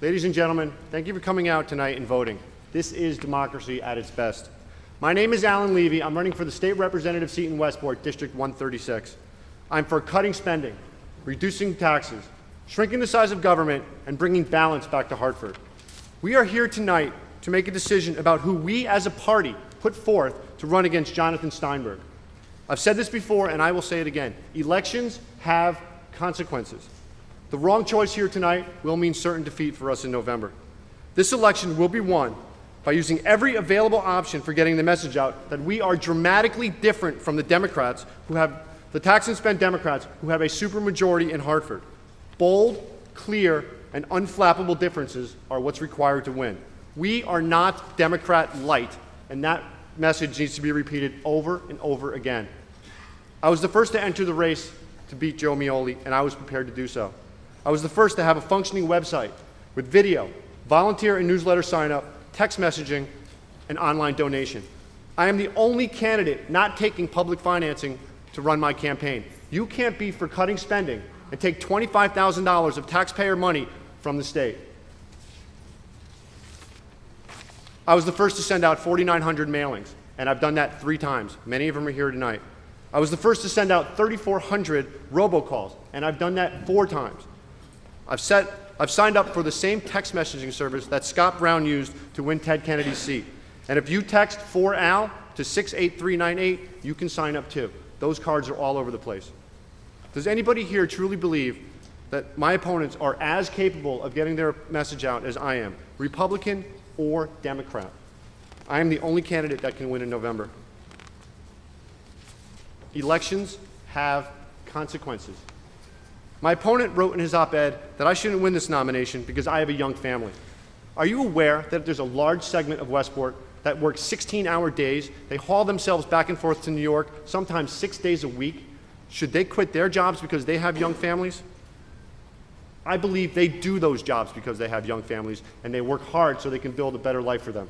Ladies and gentlemen, thank you for coming out tonight and voting. This is democracy at its best. My name is Alan Levy. I'm running for the state representative seat in Westport, District 136. I'm for cutting spending, reducing taxes, shrinking the size of government, and bringing balance back to Hartford. We are here tonight to make a decision about who we as a party put forth to run against Jonathan Steinberg. I've said this before, and I will say it again. Elections have consequences. The wrong choice here tonight will mean certain defeat for us in November. This election will be won by using every available option for getting the message out that we are dramatically different from the Democrats who have, the tax and spend Democrats who have a supermajority in Hartford. Bold, clear, and unflappable differences are what's required to win. We are not Democrat light, and that message needs to be repeated over and over again. I was the first to enter the race to beat Joe Mioli, and I was prepared to do so. I was the first to have a functioning website with video, volunteer and newsletter sign-up, text messaging, and online donation. I am the only candidate not taking public financing to run my campaign. You can't be for cutting spending and take $25,000 of taxpayer money from the state. I was the first to send out 4,900 mailings, and I've done that 3 times. Many of them are here tonight. I was the first to send out 3,400 robocalls, and I've done that 4 times. I've signed up for the same text messaging service that Scott Brown used to win Ted Kennedy's seat. And if you text 4AL to 68398, you can sign up too. Those cards are all over the place. Does anybody here truly believe that my opponents are as capable of getting their message out as I am, Republican or Democrat? I am the only candidate that can win in November. Elections have consequences. My opponent wrote in his op-ed that I shouldn't win this nomination because I have a young family. Are you aware that there's a large segment of Westport that works 16-hour days? They haul themselves back and forth to New York, sometimes 6 days a week. Should they quit their jobs because they have young families? I believe they do those jobs because they have young families, and they work hard so they can build a better life for them.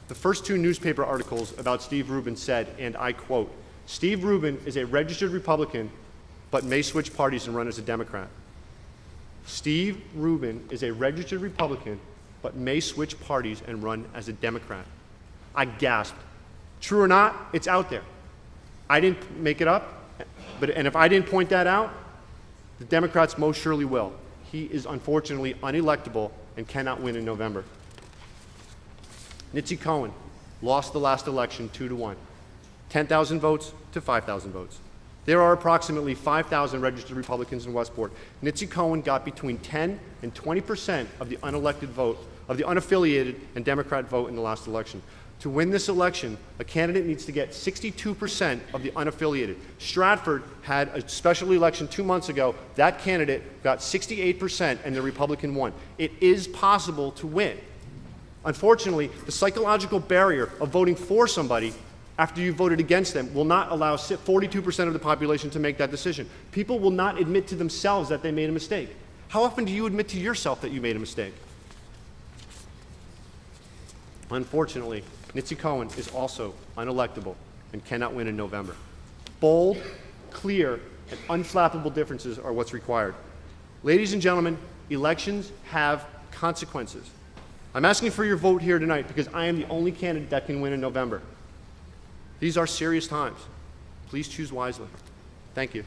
The first 2 newspaper articles about Steve Rubin said, and I quote, "Steve Rubin is a registered Republican but may switch parties and run as a Democrat." Steve Rubin is a registered Republican but may switch parties and run as a Democrat. I gasped. True or not, it's out there. I didn't make it up, and if I didn't point that out, the Democrats most surely will. He is unfortunately unelectable and cannot win in November. Nitzy Cohen lost the last election 2-1, 10,000 votes to 5,000 votes. There are approximately 5,000 registered Republicans in Westport. Nitzy Cohen got between 10 and 20% of the unelected vote, of the unaffiliated and Democrat vote in the last election. To win this election, a candidate needs to get 62% of the unaffiliated. Stratford had a special election 2 months ago. That candidate got 68% and the Republican won. It is possible to win. Unfortunately, the psychological barrier of voting for somebody after you voted against them will not allow 42% of the population to make that decision. People will not admit to themselves that they made a mistake. How often do you admit to yourself that you made a mistake? Unfortunately, Nitzy Cohen is also unelectable and cannot win in November. Bold, clear, and unflappable differences are what's required. Ladies and gentlemen, elections have consequences. I'm asking for your vote here tonight because I am the only candidate that can win in November. These are serious times. Please choose wisely. Thank you.